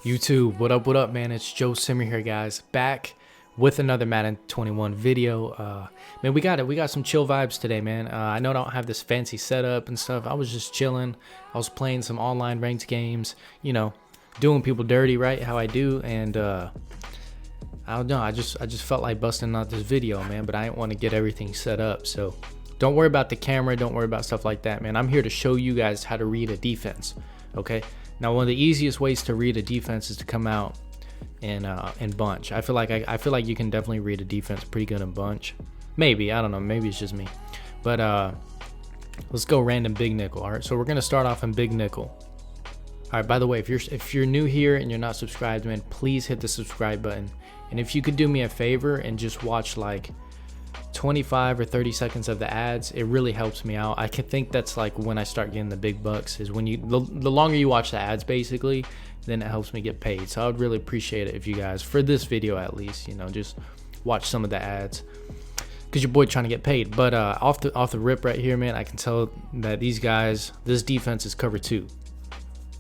YouTube, what up, man? It's Joe Simmer here, guys, back with another Madden 21 video. Man, we got some chill vibes today, man. I know I don't have this fancy setup and stuff. I was just chilling. I was playing some online ranked games, you know, doing people dirty, right? How I do. And I don't know, I just felt like busting out this video, man, but I didn't want to get everything set up. So don't worry about the camera, don't worry about stuff like that, man. I'm here to show you guys how to read a defense, okay? Now, one of the easiest ways to read a defense is to come out and bunch. I feel like you can definitely read a defense pretty good in bunch. Maybe, I don't know, maybe it's just me. But let's go random big nickel. All right, so we're gonna start off in big nickel. All right, by the way, if you're new here and you're not subscribed, man, please hit the subscribe button. And if you could do me a favor and just watch like 25 or 30 seconds of the ads, it really helps me out. I can think that's like when I start getting the big bucks, is when the longer you watch the ads, basically, then it helps me get paid. So I would really appreciate it if you guys, for this video at least, you know, just watch some of the ads, because your boy trying to get paid. But off the rip right here, man, I can tell that these guys, this defense is cover 2.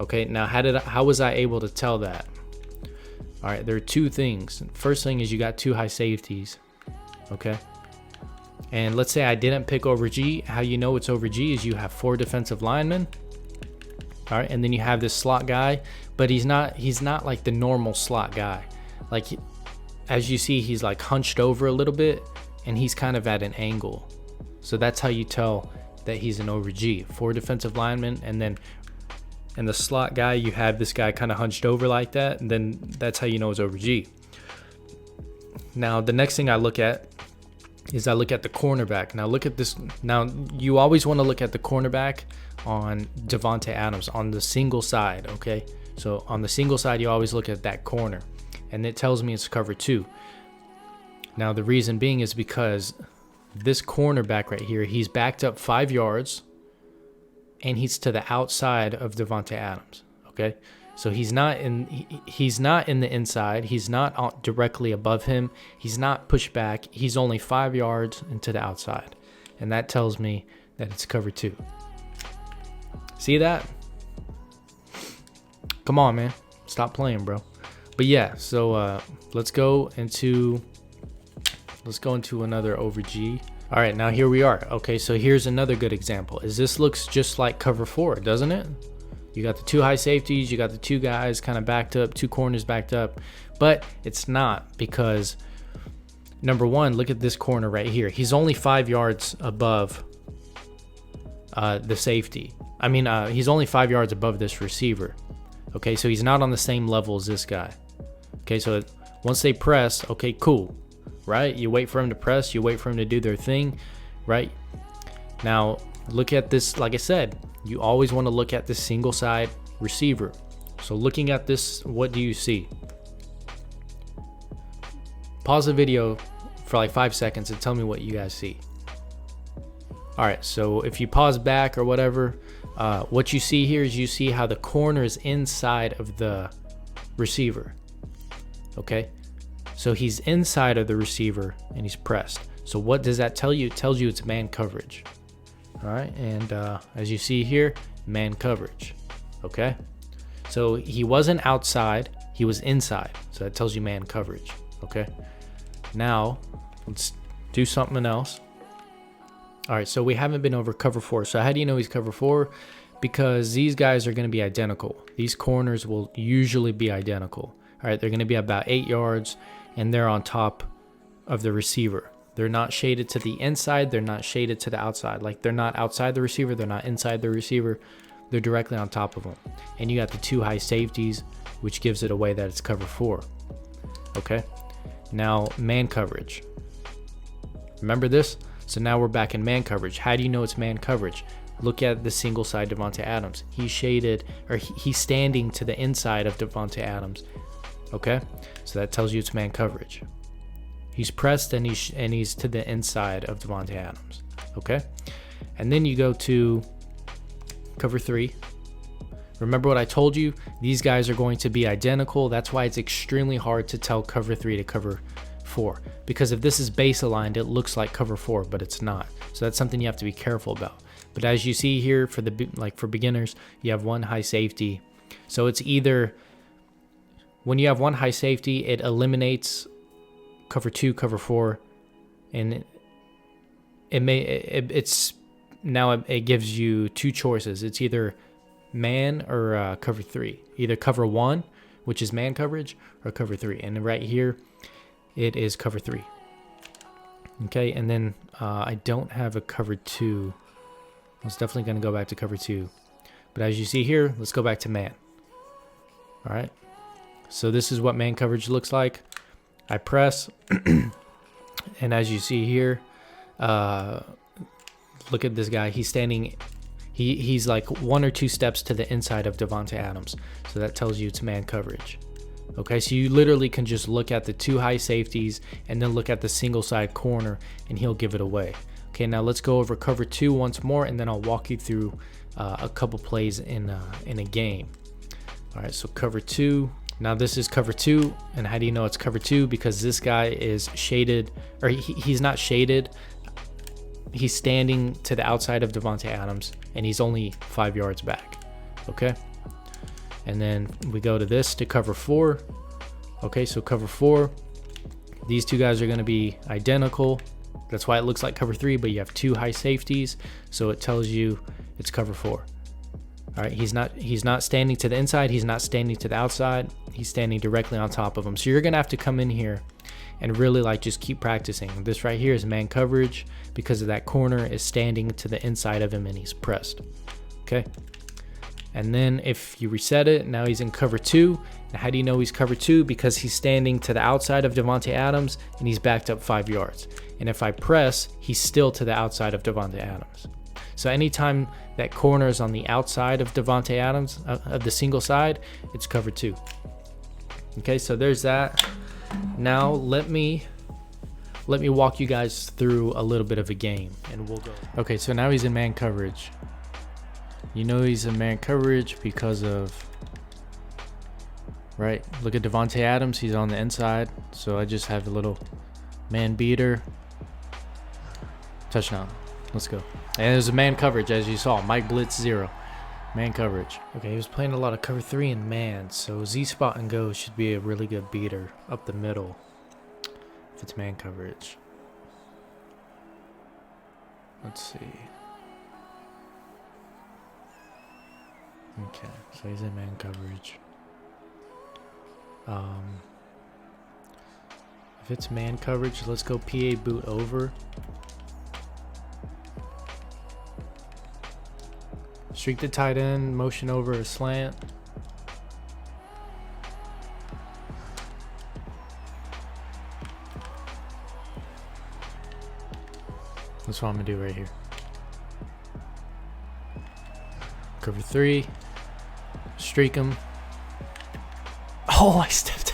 Okay, now how was I able to tell that? All right, there are two things. First thing is you got 2 high safeties, okay? And let's say I didn't pick over G. How you know it's over G is you have 4 defensive linemen. All right, and then you have this slot guy, but he's not like the normal slot guy. Like, as you see, he's like hunched over a little bit, and he's kind of at an angle. So that's how you tell that he's an over G. 4 defensive linemen, and then in the slot guy, you have this guy kind of hunched over like that, and then that's how you know it's over G. Now, the next thing I look at is I look at the cornerback. Now look at this. Now you always want to look at the cornerback on Davante Adams on the single side, okay? So on the single side, you always look at that corner, and it tells me it's cover 2. Now the reason being is because this cornerback right here, he's backed up 5 yards, and he's to the outside of Davante Adams, okay? So he's not in the inside. He's not directly above him. He's not pushed back. He's only 5 yards into the outside, and that tells me that it's cover 2. See that? Come on, man. Stop playing, bro. But yeah, so let's go into another over G. All right, now here we are. Okay, so here's another good example. This looks just like cover 4, doesn't it? You got the 2 high safeties, you got the 2 guys kind of backed up, 2 corners backed up, but it's not, because number one, look at this corner right here. He's only 5 yards above the safety. I mean, he's only 5 yards above this receiver. Okay, so he's not on the same level as this guy. Okay, so once they press, okay, cool, right? You wait for him to press, you wait for him to do their thing, right? Now, look at this, like I said, you always want to look at the single side receiver. So looking at this, what do you see? Pause the video for like 5 seconds and tell me what you guys see. All right, so if you pause back or whatever, what you see here is you see how the corner is inside of the receiver. Okay, so he's inside of the receiver and he's pressed. So what does that tell you? It tells you it's man coverage. All right, and as you see here, man coverage. Okay, so he wasn't outside, he was inside, so that tells you man coverage. Okay, now let's do something else. All right, so we haven't been over cover 4. So how do you know he's cover 4? Because these guys are going to be identical. These corners will usually be identical. All right, they're going to be about 8 yards, and they're on top of the receiver. They're not shaded to the inside. They're not shaded to the outside. Like, they're not outside the receiver. They're not inside the receiver. They're directly on top of them. And you got the 2 high safeties, which gives it away that it's cover 4. Okay. Now, man coverage. Remember this? So now we're back in man coverage. How do you know it's man coverage? Look at the single side Davante Adams. He's shaded, or he's standing to the inside of Davante Adams. Okay. So that tells you it's man coverage. He's pressed and he's to the inside of Davante Adams. Okay, and then you go to cover 3. Remember what I told you? These guys are going to be identical. That's why it's extremely hard to tell cover 3 to cover 4, because if this is base aligned, it looks like cover 4, but it's not. So that's something you have to be careful about. But as you see here, for beginners, you have 1 high safety. So it's either when you have one high safety, it eliminates cover 2, cover 4, and it gives you two choices. It's either man or cover 3, either cover 1, which is man coverage, or cover 3. And right here, it is cover 3. Okay, and then I don't have a cover 2. I was definitely going to go back to cover 2. But as you see here, let's go back to man. All right. So this is what man coverage looks like. I press, and as you see here, look at this guy. He's standing, he's like 1 or 2 steps to the inside of Davante Adams. So that tells you it's man coverage. Okay, so you literally can just look at the 2 high safeties and then look at the single side corner, and he'll give it away. Okay, now let's go over cover 2 once more, and then I'll walk you through a couple plays in a game. All right, so cover 2. Now this is cover 2, and how do you know it's cover 2? Because this guy is shaded, or he's not shaded. He's standing to the outside of Davante Adams, and he's only 5 yards back. Okay, and then we go to this to cover 4. Okay, so cover 4, these 2 guys are going to be identical. That's why it looks like cover 3, but you have 2 high safeties, so it tells you it's cover 4. All right, he's not standing to the inside, he's not standing to the outside, he's standing directly on top of him. So you're gonna have to come in here and really like just keep practicing. This right here is man coverage because of that corner is standing to the inside of him and he's pressed. Okay, and then if you reset it, now he's in cover 2. Now how do you know he's cover 2? Because he's standing to the outside of Davante Adams and he's backed up 5 yards. And if I press, he's still to the outside of Davante Adams. So anytime that corner is on the outside of Davante Adams, of the single side, it's cover 2. Okay, so there's that. Now let me walk you guys through a little bit of a game, and we'll go. Okay, so now he's in man coverage. You know he's in man coverage because of, right? Look at Davante Adams, he's on the inside. So I just have a little man beater. Touchdown. Let's go. And there's a man coverage, as you saw. Mike Blitz 0. Man coverage. Okay, he was playing a lot of cover 3 and man, so Z spot and go should be a really good beater up the middle if it's man coverage. Let's see. Okay, so he's in man coverage. If it's man coverage, let's go PA boot over. Streak the tight end, motion over a slant. That's what I'm gonna do right here. Cover 3, streak him. Oh, I stepped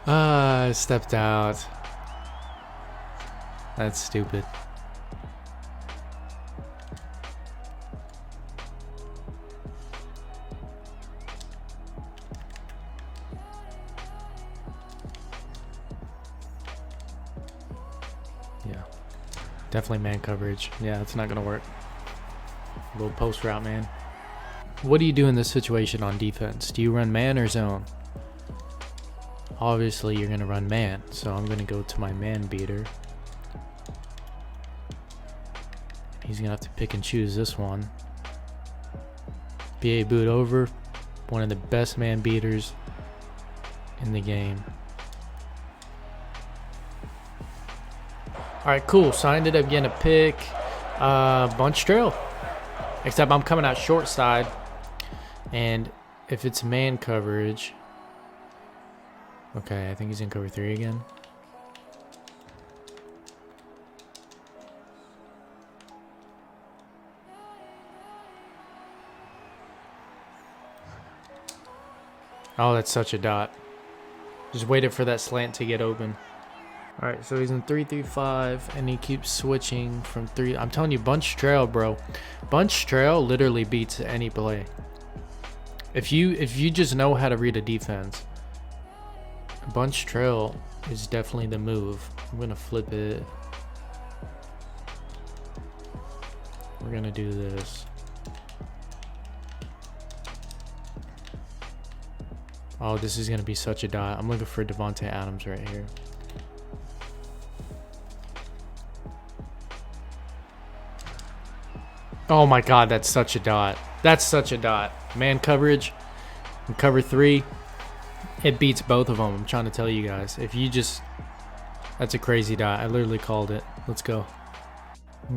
out. I stepped out. That's stupid. Yeah, definitely man coverage. Yeah, it's not gonna work. A little post route, man. What do you do in this situation on defense? Do you run man or zone? Obviously, you're gonna run man, so I'm gonna go to my man beater. He's gonna have to pick and choose this one. BA boot over, one of the best man beaters in the game. All right, cool. So I ended up getting a pick, bunch trail, except I'm coming out short side, and if it's man coverage, okay, I think he's in cover 3 again. Oh, that's such a dot. Just waited for that slant to get open. All right, so he's in 3-3-5, and he keeps switching from 3. I'm telling you, bunch trail, bro. Bunch trail literally beats any play. If you just know how to read a defense, bunch trail is definitely the move. I'm gonna flip it. We're gonna do this. Oh, this is going to be such a dot. I'm looking for Davante Adams right here. Oh my God, that's such a dot. That's such a dot. Man coverage and cover 3. It beats both of them. I'm trying to tell you guys. If you just... That's a crazy dot. I literally called it. Let's go.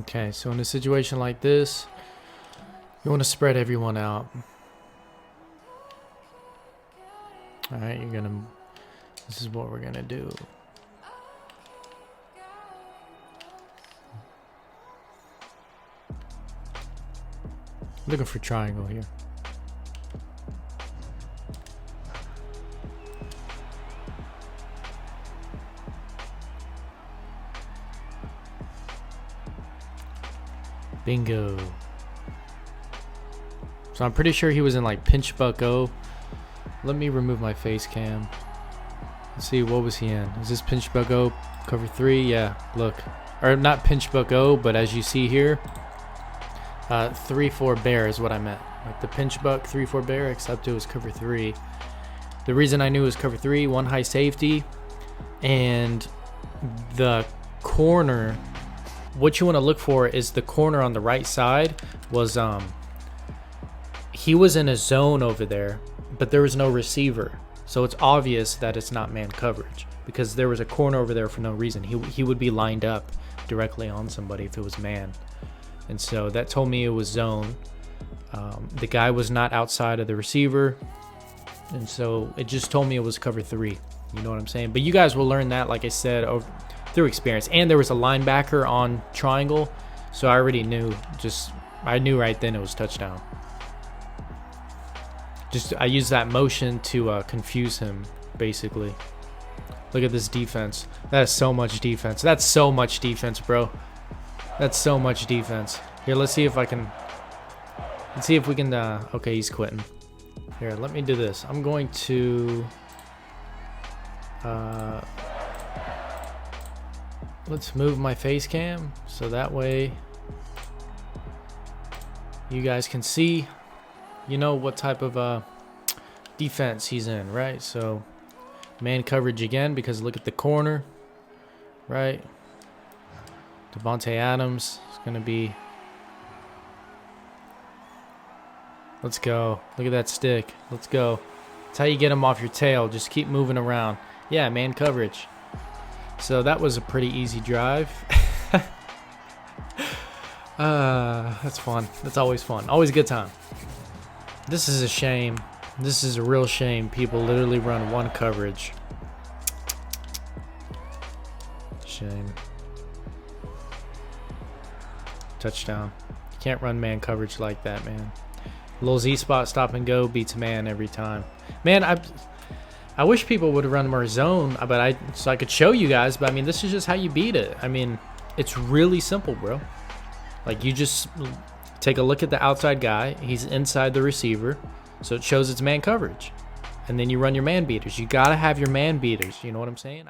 Okay, so in a situation like this, you want to spread everyone out. Alright, you're going to... This is what we're going to do. Looking for triangle here. Bingo. So I'm pretty sure he was in like pinch bucko. Let me remove my face cam. Let's see, what was he in? Is this pinch bucko cover 3? Yeah, look. Or not pinch bucko, but as you see here, 3-4 bear is what I meant. Like the pinch buck 3-4 bear, except it was cover 3. The reason I knew it was cover 3, 1 high safety, and the corner. What you want to look for is the corner on the right side was he was in a zone over there, but there was no receiver, so it's obvious that it's not man coverage because there was a corner over there for no reason. He would be lined up directly on somebody if it was man, and so that told me it was zone. The guy was not outside of the receiver, and so it just told me it was cover 3. You know what I'm saying? But you guys will learn that, like I said, through experience. And there was a linebacker on triangle, so I already knew. I knew right then it was touchdown. I used that motion to confuse him, basically. Look at this defense. That is so much defense. That's so much defense, bro. That's so much defense. Here, let's see if I can. Let's see if we can. Okay, he's quitting. Here, let me do this. I'm going to. Let's move my face cam so that way you guys can see, you know, what type of defense he's in, right? So man coverage again because look at the corner, right? Davante Adams is going to be... Let's go. Look at that stick. Let's go. That's how you get him off your tail. Just keep moving around. Yeah, man coverage. So that was a pretty easy drive. That's fun. That's always fun. Always a good time. This is a shame. This is a real shame. People literally run 1 coverage. Shame. Touchdown. You can't run man coverage like that, man. Little Z spot stop and go beats man every time. Man, I wish people would run more zone, but so I could show you guys, but I mean, this is just how you beat it. I mean, it's really simple, bro. Like, you just take a look at the outside guy. He's inside the receiver, so it shows it's man coverage. And then you run your man beaters. You got to have your man beaters. You know what I'm saying?